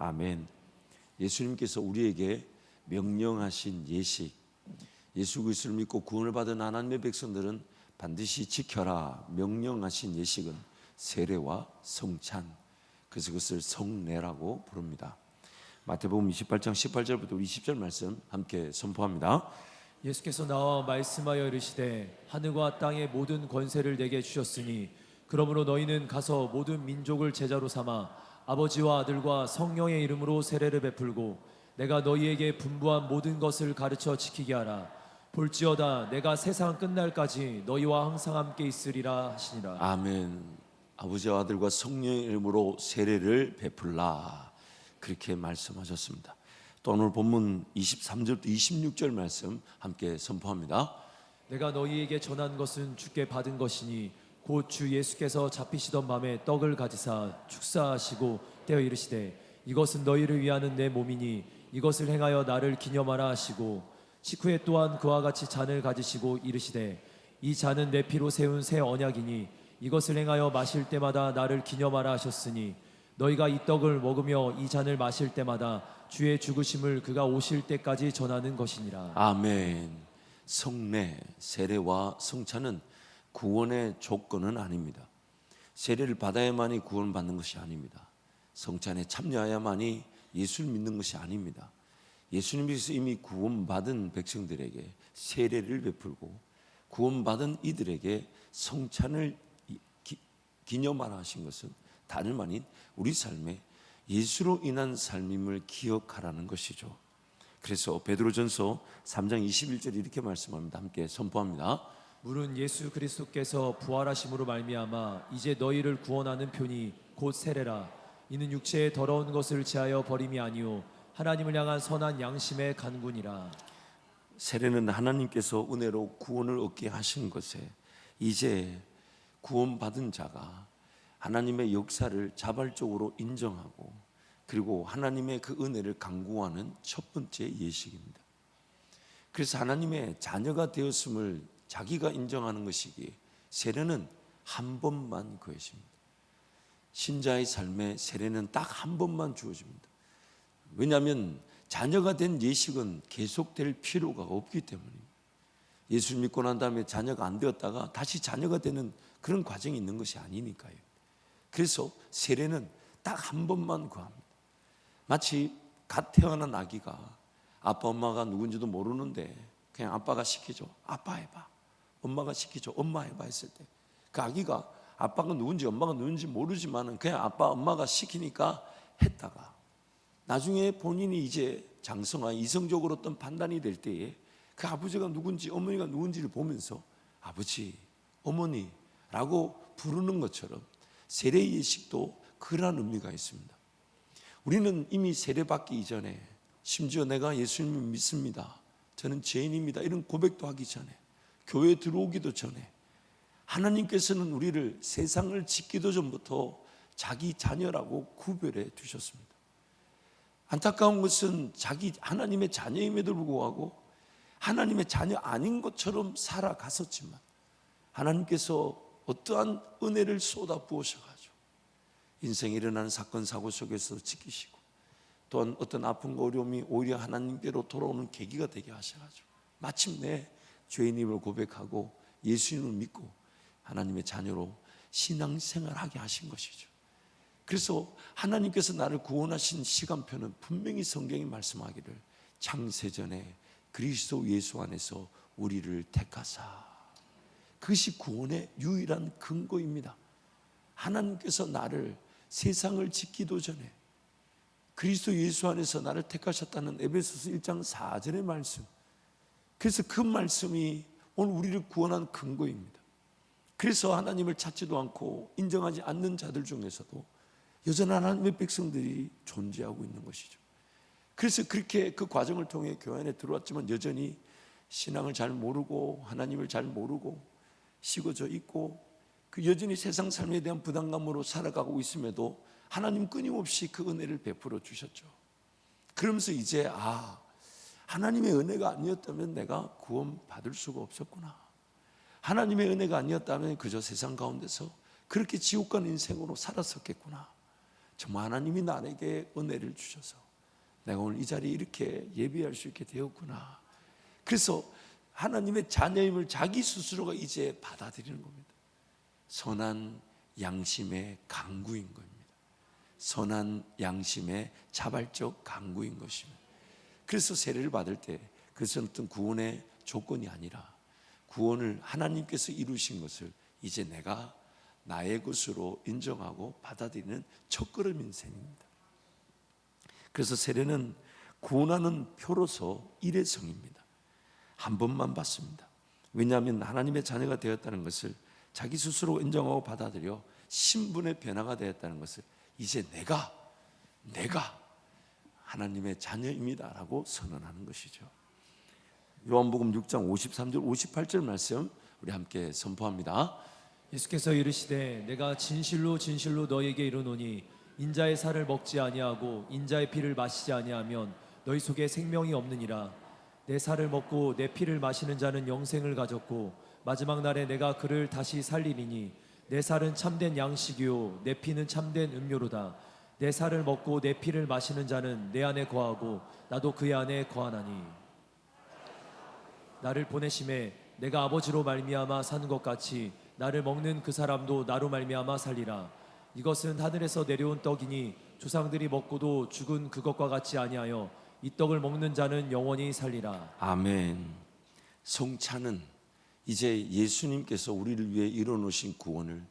아멘. 예수님께서 우리에게 명령하신 예식, 예수 그리스도를 믿고 구원을 받은 하나님의 백성들은 반드시 지켜라 명령하신 예식은 세례와 성찬, 그래서 그것을 성례라고 부릅니다. 마태복음 28장 18절부터 20절 말씀 함께 선포합니다. 예수께서 나와 말씀하여 이르시되 하늘과 땅의 모든 권세를 내게 주셨으니 그러므로 너희는 가서 모든 민족을 제자로 삼아 아버지와 아들과 성령의 이름으로 세례를 베풀고 내가 너희에게 분부한 모든 것을 가르쳐 지키게 하라. 볼지어다 내가 세상 끝날까지 너희와 항상 함께 있으리라 하시니라. 아멘. 아버지와 아들과 성령의 이름으로 세례를 베풀라, 그렇게 말씀하셨습니다. 또 오늘 본문 23절부터 26절 말씀 함께 선포합니다. 내가 너희에게 전한 것은 주께 받은 것이니 곧 주 예수께서 잡히시던 밤에 떡을 가지사 축사하시고 떼어 이르시되 이것은 너희를 위하는 내 몸이니 이것을 행하여 나를 기념하라 하시고 식후에 또한 그와 같이 잔을 가지시고 이르시되 이 잔은 내 피로 세운 새 언약이니 이것을 행하여 마실 때마다 나를 기념하라 하셨으니 너희가 이 떡을 먹으며 이 잔을 마실 때마다 주의 죽으심을 그가 오실 때까지 전하는 것이니라. 아멘. 성례, 세례와 성찬은 구원의 조건은 아닙니다. 세례를 받아야만이 구원받는 것이 아닙니다. 성찬에 참여해야만이 예수를 믿는 것이 아닙니다. 예수님께서 이미 구원받은 백성들에게 세례를 베풀고 구원받은 이들에게 성찬을 기념하라 하신 것은 다름 아닌 우리 삶에 예수로 인한 삶임을 기억하라는 것이죠. 그래서 베드로전서 3장 21절 이렇게 말씀합니다. 함께 선포합니다. 물은 예수 그리스도께서 부활하심으로 말미암아 이제 너희를 구원하는 편이 곧 세례라. 이는 육체의 더러운 것을 제하여 버림이 아니요 하나님을 향한 선한 양심의 간군이라. 세례는 하나님께서 은혜로 구원을 얻게 하신 것에 이제 구원받은 자가 하나님의 역사를 자발적으로 인정하고 그리고 하나님의 그 은혜를 강구하는 첫 번째 예식입니다. 그래서 하나님의 자녀가 되었음을 자기가 인정하는 것이기에 세례는 한 번만 구해집니다. 신자의 삶에 세례는 딱 한 번만 주어집니다. 왜냐하면 자녀가 된 예식은 계속될 필요가 없기 때문입니다. 예수를 믿고 난 다음에 자녀가 안 되었다가 다시 자녀가 되는 그런 과정이 있는 것이 아니니까요. 그래서 세례는 딱 한 번만 구합니다. 마치 갓 태어난 아기가 아빠 엄마가 누군지도 모르는데 그냥 아빠가 시키죠. 아빠 해봐. 엄마가 시키죠. 엄마 해봐 했을 때 그 아기가 아빠가 누군지 엄마가 누군지 모르지만 그냥 아빠 엄마가 시키니까 했다가 나중에 본인이 이제 장성한 이성적으로 어떤 판단이 될 때에 그 아버지가 누군지 어머니가 누군지를 보면서 아버지, 어머니라고 부르는 것처럼 세례 예식도 그러한 의미가 있습니다. 우리는 이미 세례받기 이전에 심지어 내가 예수님을 믿습니다, 저는 죄인입니다 이런 고백도 하기 전에 교회에 들어오기도 전에 하나님께서는 우리를 세상을 짓기도 전부터 자기 자녀라고 구별해 두셨습니다. 안타까운 것은 자기 하나님의 자녀임에도 불구하고 하나님의 자녀 아닌 것처럼 살아갔었지만 하나님께서 어떠한 은혜를 쏟아 부으셔가지고 인생에 일어나는 사건 사고 속에서 지키시고 또한 어떤 아픔과 어려움이 오히려 하나님께로 돌아오는 계기가 되게 하셔가지고 마침내 죄인임을 고백하고 예수님을 믿고 하나님의 자녀로 신앙생활하게 하신 것이죠. 그래서 하나님께서 나를 구원하신 시간표는 분명히 성경이 말씀하기를 창세전에 그리스도 예수 안에서 우리를 택하사, 그것이 구원의 유일한 근거입니다. 하나님께서 나를 세상을 짓기도 전에 그리스도 예수 안에서 나를 택하셨다는 에베소서 1장 4절의 말씀, 그래서 그 말씀이 오늘 우리를 구원한 근거입니다. 그래서 하나님을 찾지도 않고 인정하지 않는 자들 중에서도 여전한 하나님의 백성들이 존재하고 있는 것이죠. 그래서 그렇게 그 과정을 통해 교회 안에 들어왔지만 여전히 신앙을 잘 모르고 하나님을 잘 모르고 식어져 있고 그 여전히 세상 삶에 대한 부담감으로 살아가고 있음에도 하나님 끊임없이 그 은혜를 베풀어 주셨죠. 그러면서 이제 하나님의 은혜가 아니었다면 내가 구원 받을 수가 없었구나. 하나님의 은혜가 아니었다면 그저 세상 가운데서 그렇게 지옥 가는 인생으로 살았었겠구나. 정말 하나님이 나에게 은혜를 주셔서 내가 오늘 이 자리에 이렇게 예배할 수 있게 되었구나. 그래서 하나님의 자녀임을 자기 스스로가 이제 받아들이는 겁니다. 선한 양심의 강구인 겁니다. 선한 양심의 자발적 강구인 것입니다. 그래서 세례를 받을 때 그것은 어떤 구원의 조건이 아니라 구원을 하나님께서 이루신 것을 이제 내가 나의 것으로 인정하고 받아들이는 첫걸음인 셈입니다. 그래서 세례는 구원하는 표로서 일회성입니다. 한 번만 받습니다. 왜냐하면 하나님의 자녀가 되었다는 것을 자기 스스로 인정하고 받아들여 신분의 변화가 되었다는 것을 이제 내가 하나님의 자녀입니다라고 선언하는 것이죠. 요한복음 6장 53절 58절 말씀 우리 함께 선포합니다. 예수께서 이르시되 내가 진실로 진실로 너희에게 이르노니 인자의 살을 먹지 아니하고 인자의 피를 마시지 아니하면 너희 속에 생명이 없느니라. 내 살을 먹고 내 피를 마시는 자는 영생을 가졌고 마지막 날에 내가 그를 다시 살리리니 내 살은 참된 양식이요 내 피는 참된 음료로다. 내 살을 먹고 내 피를 마시는 자는 내 안에 거하고 나도 그의 안에 거하나니 나를 보내심에 내가 아버지로 말미암아 사는 것 같이 나를 먹는 그 사람도 나로 말미암아 살리라. 이것은 하늘에서 내려온 떡이니 조상들이 먹고도 죽은 그것과 같지 아니하여 이 떡을 먹는 자는 영원히 살리라. 아멘. 성찬은 이제 예수님께서 우리를 위해 이루어놓으신 구원을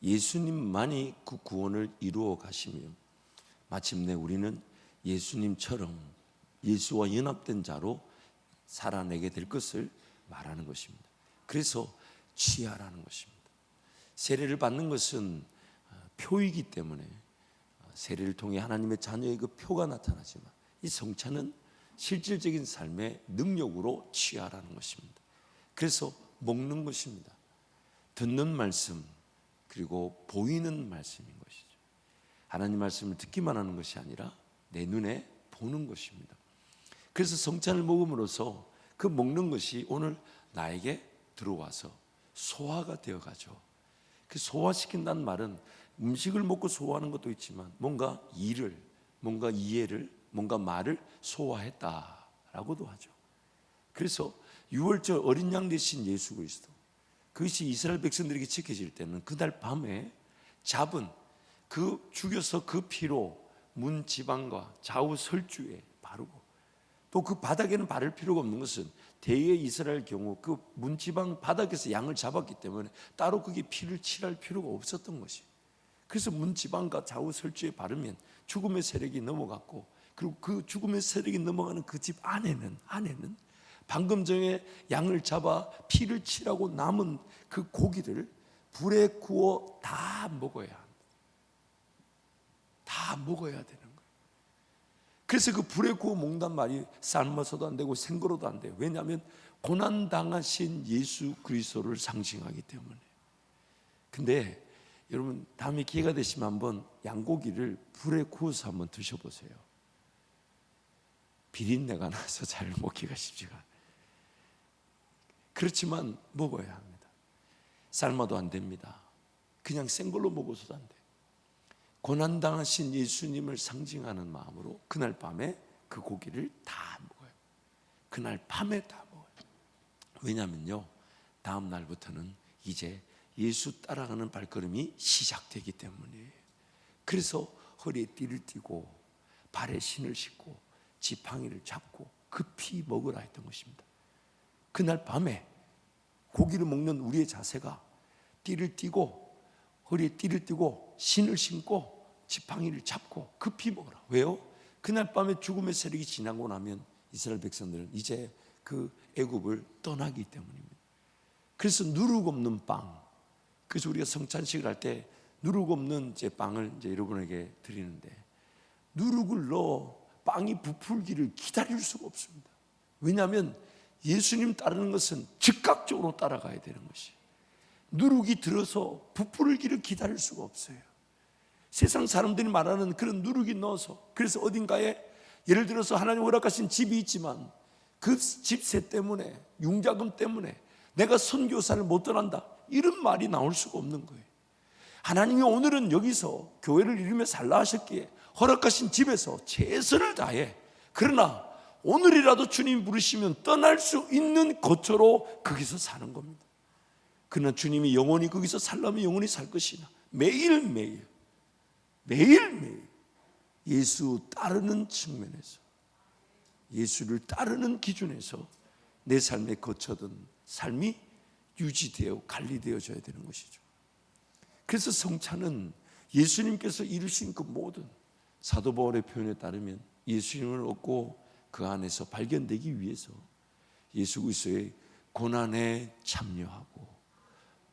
예수님만이 그 구원을 이루어 가시며 마침내 우리는 예수님처럼 예수와 연합된 자로 살아내게 될 것을 말하는 것입니다. 그래서 취하라는 것입니다. 세례를 받는 것은 표이기 때문에 세례를 통해 하나님의 자녀의 그 표가 나타나지만 이 성찬은 실질적인 삶의 능력으로 취하라는 것입니다. 그래서 먹는 것입니다. 듣는 말씀 그리고 보이는 말씀인 것이죠. 하나님 말씀을 듣기만 하는 것이 아니라 내 눈에 보는 것입니다. 그래서 성찬을 먹음으로써 그 먹는 것이 오늘 나에게 들어와서 소화가 되어가죠. 그 소화시킨다는 말은 음식을 먹고 소화하는 것도 있지만 뭔가 일을, 뭔가 이해를, 뭔가 말을 소화했다라고도 하죠. 그래서 유월절 어린 양 되신 예수 그리스도, 그것이 이스라엘 백성들에게 지켜질 때는 그날 밤에 잡은 그 죽여서 그 피로 문 지방과 좌우 설주에 바르고 또 그 바닥에는 바를 필요가 없는 것은 대의 이스라엘 경우 그 문지방 바닥에서 양을 잡았기 때문에 따로 거기에 피를 칠할 필요가 없었던 것이. 그래서 문지방과 좌우 설주에 바르면 죽음의 세력이 넘어갔고 그리고 그 죽음의 세력이 넘어가는 그 집 안에는 방금 전에 양을 잡아 피를 칠하고 남은 그 고기를 불에 구워 다 먹어야 합니다. 다 먹어야 되는 거예요. 그래서 그 불에 구워 먹는단 말이 삶아서도 안 되고 생거로도 안 돼요. 왜냐하면 고난당하신 예수 그리스도를 상징하기 때문에. 근데 여러분 다음에 기회가 되시면 한번 양고기를 불에 구워서 한번 드셔보세요. 비린내가 나서 잘 먹기가 쉽지가 않아요. 그렇지만 먹어야 합니다. 삶아도 안 됩니다. 그냥 생걸로 먹어서도 안 돼요. 고난당하신 예수님을 상징하는 마음으로 그날 밤에 그 고기를 다 먹어요. 그날 밤에 다 먹어요. 왜냐하면요 다음 날부터는 이제 예수 따라가는 발걸음이 시작되기 때문이에요. 그래서 허리에 띠를 띠고 발에 신을 신고 지팡이를 잡고 급히 먹으라 했던 것입니다. 그날 밤에 고기를 먹는 우리의 자세가 띠를 띠고 허리에 띠를 띠고 신을 신고 지팡이를 잡고 급히 먹으라. 왜요? 그날 밤에 죽음의 세력이 지나고 나면 이스라엘 백성들은 이제 그 애굽을 떠나기 때문입니다. 그래서 누룩 없는 빵, 그래서 우리가 성찬식을 할 때 누룩 없는 이제 빵을 이제 여러분에게 드리는데 누룩을 넣어 빵이 부풀기를 기다릴 수가 없습니다. 왜냐하면 예수님 따르는 것은 즉각적으로 따라가야 되는 것이에요. 누룩이 들어서 부풀기를 기다릴 수가 없어요. 세상 사람들이 말하는 그런 누룩이 넣어서, 그래서 어딘가에 예를 들어서 하나님 허락하신 집이 있지만 그 집세 때문에, 융자금 때문에 내가 선교사를 못 떠난다, 이런 말이 나올 수가 없는 거예요. 하나님이 오늘은 여기서 교회를 이루며 살라 하셨기에 허락하신 집에서 최선을 다해, 그러나 오늘이라도 주님 부르시면 떠날 수 있는 거처로 거기서 사는 겁니다. 그러나 주님이 영원히 거기서 살려면 영원히 살 것이나 매일매일 예수 따르는 측면에서, 예수를 따르는 기준에서 내 삶의 거처든 삶이 유지되어 관리되어져야 되는 것이죠. 그래서 성찬은 예수님께서 이루신 그 모든, 사도 바울의 표현에 따르면 예수님을 얻고 그 안에서 발견되기 위해서 예수 그리스도의 고난에 참여하고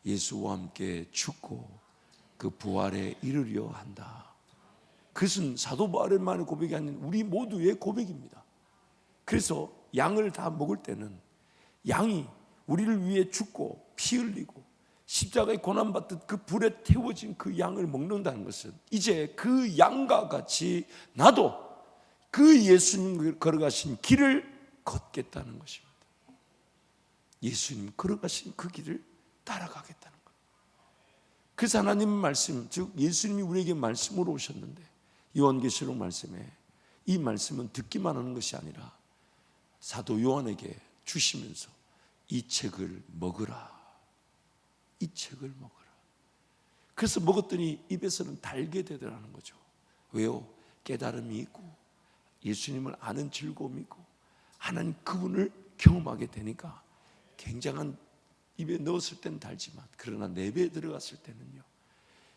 예수와 함께 죽고 그 부활에 이르려 한다. 그것은 사도 바울만의 고백이 아닌 우리 모두의 고백입니다. 그래서 양을 다 먹을 때는 양이 우리를 위해 죽고 피 흘리고 십자가에 고난받듯 그 불에 태워진 그 양을 먹는다는 것은 이제 그 양과 같이 나도 그 예수님 걸어가신 길을 걷겠다는 것입니다. 예수님 걸어가신 그 길을 따라가겠다는 것. 그래서 하나님의 말씀, 즉 예수님이 우리에게 말씀으로 오셨는데 요한계시록 말씀에 이 말씀은 듣기만 하는 것이 아니라 사도 요한에게 주시면서 이 책을 먹으라, 이 책을 먹으라. 그래서 먹었더니 입에서는 달게 되더라는 거죠. 왜요? 깨달음이 있고 예수님을 아는 즐거움이 있고 하나님 그분을 경험하게 되니까 굉장한, 입에 넣었을 때는 달지만 그러나 내 배에 들어갔을 때는요,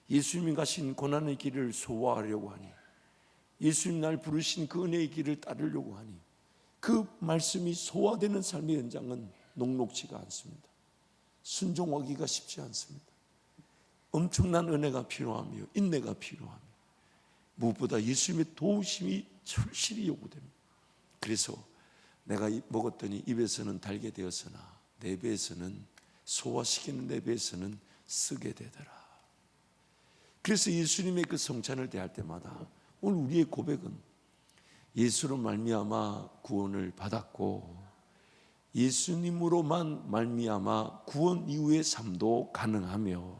예수님이 가신 고난의 길을 소화하려고 하니, 예수님 날 부르신 그 은혜의 길을 따르려고 하니 그 말씀이 소화되는 삶의 현장은 녹록지가 않습니다. 순종하기가 쉽지 않습니다. 엄청난 은혜가 필요하며 인내가 필요하며 무엇보다 예수님의 도우심이 절실히 요구됩니다. 그래서 내가 먹었더니 입에서는 달게 되었으나 내 배에서는, 소화시키는 내 배에서는 쓰게 되더라. 그래서 예수님의 그 성찬을 대할 때마다 오늘 우리의 고백은 예수로 말미암아 구원을 받았고 예수님으로만 말미암아 구원 이후의 삶도 가능하며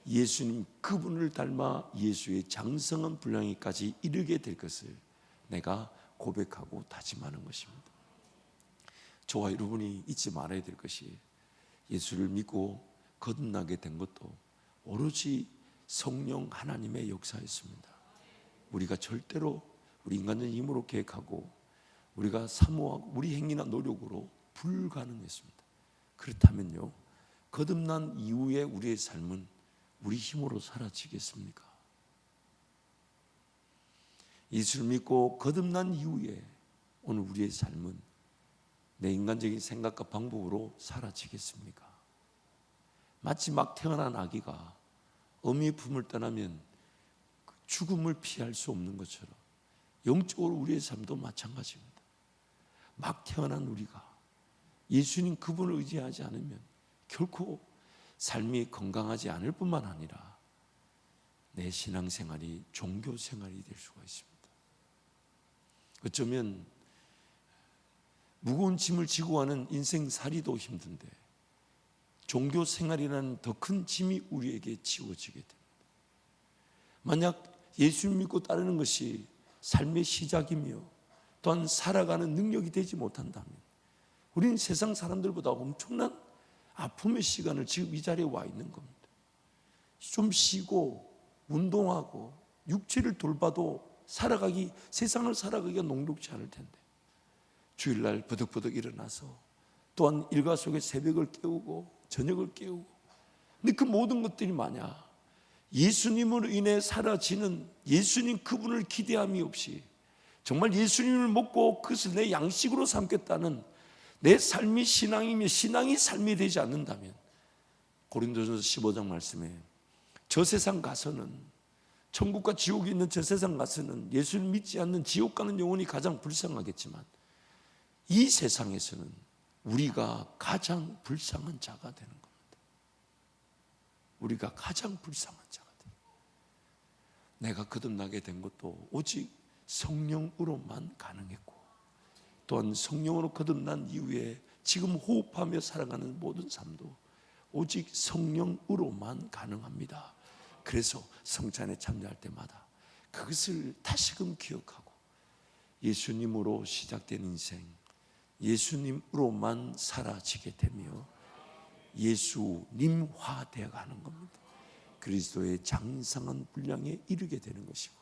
예수님 그분을 닮아 예수의 장성한 분량에까지 이르게 될 것을 내가 고백하고 다짐하는 것입니다. 저와 여러분이 잊지 말아야 될 것이 예수를 믿고 거듭나게 된 것도 오로지 성령 하나님의 역사였습니다. 우리가 절대로 우리 인간적인 힘으로 계획하고 우리가 사모하고 우리 행위나 노력으로 불가능했습니다. 그렇다면요, 거듭난 이후에 우리의 삶은 우리 힘으로 사라지겠습니까? 예수를 믿고 거듭난 이후에 오늘 우리의 삶은 내 인간적인 생각과 방법으로 사라지겠습니까? 마치 막 태어난 아기가 어미의 품을 떠나면 죽음을 피할 수 없는 것처럼 영적으로 우리의 삶도 마찬가지입니다. 막 태어난 우리가 예수님 그분을 의지하지 않으면 결코 삶이 건강하지 않을 뿐만 아니라 내 신앙생활이 종교생활이 될 수가 있습니다. 어쩌면 무거운 짐을 지고 가는 인생살이도 힘든데 종교생활이라는 더 큰 짐이 우리에게 지워지게 됩니다. 만약 예수를 믿고 따르는 것이 삶의 시작이며 또한 살아가는 능력이 되지 못한다면 우리는 세상 사람들보다 엄청난 아픔의 시간을 지금 이 자리에 와 있는 겁니다. 좀 쉬고 운동하고 육체를 돌봐도 세상을 살아가기가 녹록지 않을 텐데 주일날 버덕버덕 일어나서 또한 일과 속에 새벽을 깨우고 저녁을 깨우고, 근데 그 모든 것들이 마냥 예수님으로 인해 사라지는 예수님 그분을 기대함이 없이 정말 예수님을 먹고 그것을 내 양식으로 삼겠다는 내 삶이 신앙이며 신앙이 삶이 되지 않는다면 고린도전서 15장 말씀에 저 세상 가서는, 천국과 지옥이 있는 저 세상 가서는 예수를 믿지 않는 지옥 가는 영혼이 가장 불쌍하겠지만 이 세상에서는 우리가 가장 불쌍한 자가 되는 겁니다. 우리가 가장 불쌍한 자가 됩니다. 내가 거듭나게 된 것도 오직 성령으로만 가능했고 또한 성령으로 거듭난 이후에 지금 호흡하며 살아가는 모든 삶도 오직 성령으로만 가능합니다. 그래서 성찬에 참여할 때마다 그것을 다시금 기억하고 예수님으로 시작된 인생, 예수님으로만 사라지게 되며 예수님화되어 가는 겁니다. 그리스도의 장성한 분량에 이르게 되는 것이고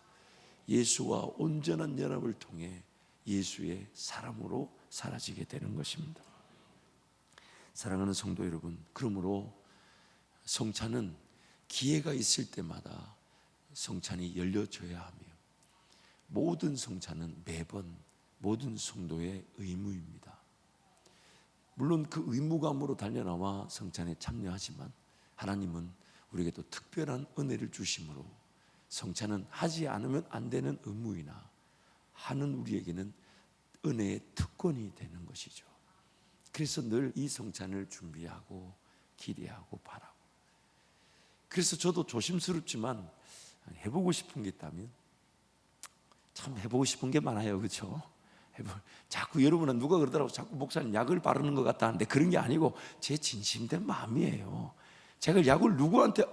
예수와 온전한 연합을 통해 예수의 사람으로 사라지게 되는 것입니다. 사랑하는 성도 여러분, 그러므로 성찬은 기회가 있을 때마다 성찬이 열려져야 하며 모든 성찬은 매번 모든 성도의 의무입니다. 물론 그 의무감으로 달려나와 성찬에 참여하지만 하나님은 우리에게 또 특별한 은혜를 주심으로 성찬은 하지 않으면 안 되는 의무이나 하는 우리에게는 은혜의 특권이 되는 것이죠. 그래서 늘 이 성찬을 준비하고 기대하고 바라고, 그래서 저도 조심스럽지만 해보고 싶은 게 있다면, 참 해보고 싶은 게 많아요, 그렇죠? 자꾸 여러분은 누가 그러더라고, 자꾸 목사님 약을 바르는 것 같다 하는데 그런 게 아니고 제 진심된 마음이에요. 제가 약을 누구한테,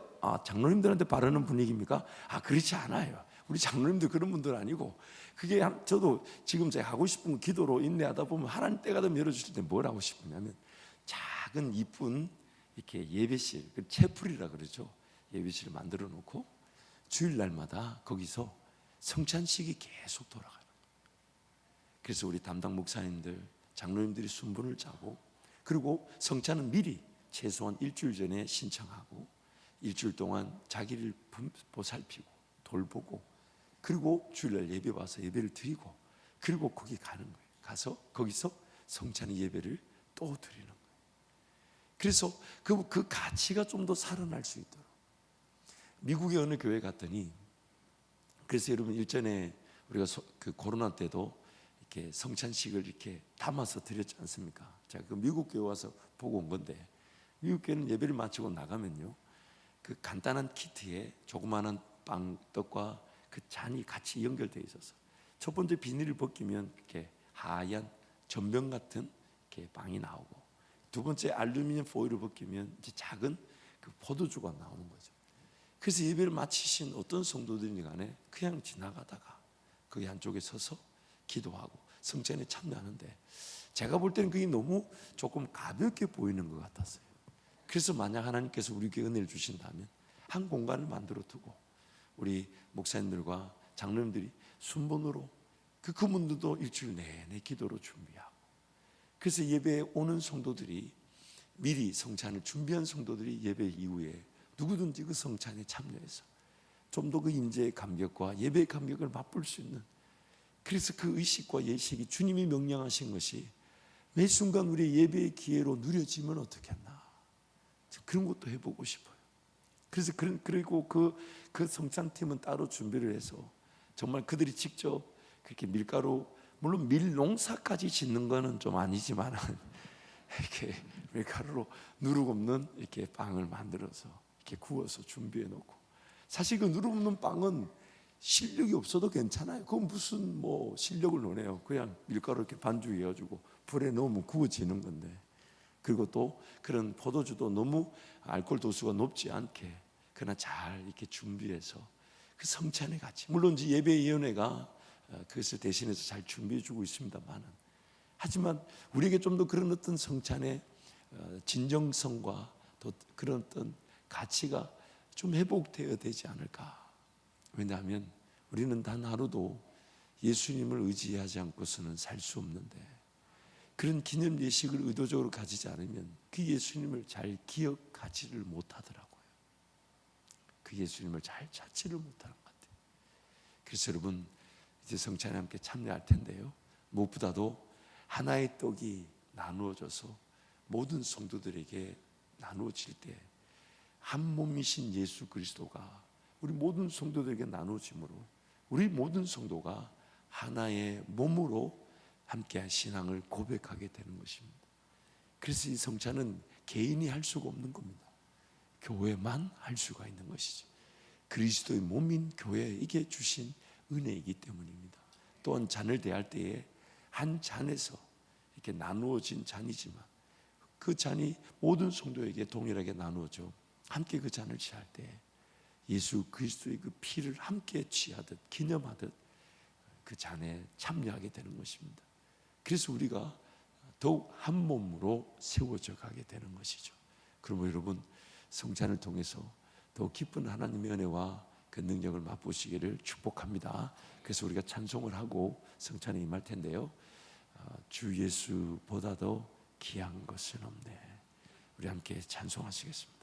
장로님들한테 바르는 분위기입니까? 그렇지 않아요. 우리 장로님들 그런 분들 아니고, 그게 저도 지금 제가 하고 싶은 거 기도로 인내하다 보면 하나님 때가 되면 열어주실 때 뭘 하고 싶으냐면 작은 이쁜 이렇게 예배실, 채플이라 그러죠. 예배실을 만들어 놓고 주일날마다 거기서 성찬식이 계속 돌아가요. 그래서 우리 담당 목사님들, 장로님들이 순번을 짜고, 그리고 성찬은 미리 최소한 일주일 전에 신청하고 일주일 동안 자기를 보살피고 돌보고, 그리고 주일날 예배 와서 예배를 드리고, 그리고 거기 가는 거예요. 가서 거기서 성찬의 예배를 또 드리는 거예요. 그래서 그 가치가 좀 더 살아날 수 있도록. 미국의 어느 교회 갔더니, 그래서 여러분 일전에 우리가 그 코로나 때도 이렇게 성찬식을 이렇게 담아서 드렸지 않습니까? 제가 그 미국 교회 와서 보고 온 건데, 미국 교회는 예배를 마치고 나가면요, 그 간단한 키트에 조그마한 빵, 떡과 그 잔이 같이 연결되어 있어서 첫 번째 비닐을 벗기면 이렇게 하얀 전병 같은 이렇게 빵이 나오고, 두 번째 알루미늄 포일을 벗기면 이제 작은 그 포도주가 나오는 거죠. 그래서 예배를 마치신 어떤 성도들이 간에 그냥 지나가다가 거기 한쪽에 서서 기도하고 성찬에 참여하는데, 제가 볼 때는 그게 너무 조금 가볍게 보이는 것 같았어요. 그래서 만약 하나님께서 우리에게 은혜를 주신다면 한 공간을 만들어 두고 우리 목사님들과 장로님들이 순번으로 그분들도 일주일 내내 기도로 준비하고, 그래서 예배에 오는 성도들이 미리 성찬을 준비한 성도들이 예배 이후에 누구든지 그 성찬에 참여해서 좀 더 그 임재의 감격과 예배의 감격을 맛볼 수 있는, 그래서 그 의식과 예식이 주님이 명령하신 것이 매 순간 우리의 예배의 기회로 누려지면 어떻겠나, 그런 것도 해보고 싶어요. 그래서 그리고 그 성찬팀은 따로 준비를 해서 정말 그들이 직접 그렇게 밀가루, 물론 밀 농사까지 짓는 거는 좀 아니지만 이렇게 밀가루로 누룩 없는 이렇게 빵을 만들어서 이렇게 구워서 준비해 놓고, 사실 그 누룩 없는 빵은 실력이 없어도 괜찮아요. 그건 무슨 실력을 논해요. 그냥 밀가루 이렇게 반죽해 가지고 불에 넣으면 구워지는 건데, 그리고 또 그런 포도주도 너무 알코올 도수가 높지 않게 그러나 잘 이렇게 준비해서 그 성찬에 같이, 물론 이제 예배위원회가 그것을 대신해서 잘 준비해 주고 있습니다만은, 하지만 우리에게 좀 더 그런 어떤 성찬의 진정성과 또 그런 어떤 가치가 좀 회복되어야 되지 않을까. 왜냐하면 우리는 단 하루도 예수님을 의지하지 않고서는 살 수 없는데, 그런 기념 예식을 의도적으로 가지지 않으면 그 예수님을 잘 기억하지를 못하더라고요. 그 예수님을 잘 찾지를 못하는 것 같아요. 그래서 여러분 이제 성찬에 함께 참여할 텐데요, 무엇보다도 하나의 떡이 나누어져서 모든 성도들에게 나누어질 때 한 몸이신 예수 그리스도가 우리 모든 성도들에게 나누어지므로 우리 모든 성도가 하나의 몸으로 함께한 신앙을 고백하게 되는 것입니다. 그래서 이 성찬은 개인이 할 수가 없는 겁니다. 교회만 할 수가 있는 것이죠. 그리스도의 몸인 교회에게 주신 은혜이기 때문입니다. 또한 잔을 대할 때에 한 잔에서 이렇게 나누어진 잔이지만 그 잔이 모든 성도에게 동일하게 나누어져 함께 그 잔을 취할 때 예수 그리스도의 그 피를 함께 취하듯 기념하듯 그 잔에 참여하게 되는 것입니다. 그래서 우리가 더욱 한 몸으로 세워져 가게 되는 것이죠. 그러므로 여러분 성찬을 통해서 더욱 깊은 하나님의 은혜와 그 능력을 맛보시기를 축복합니다. 그래서 우리가 찬송을 하고 성찬에 임할 텐데요. 주 예수보다도 귀한 것은 없네. 우리 함께 찬송하시겠습니다.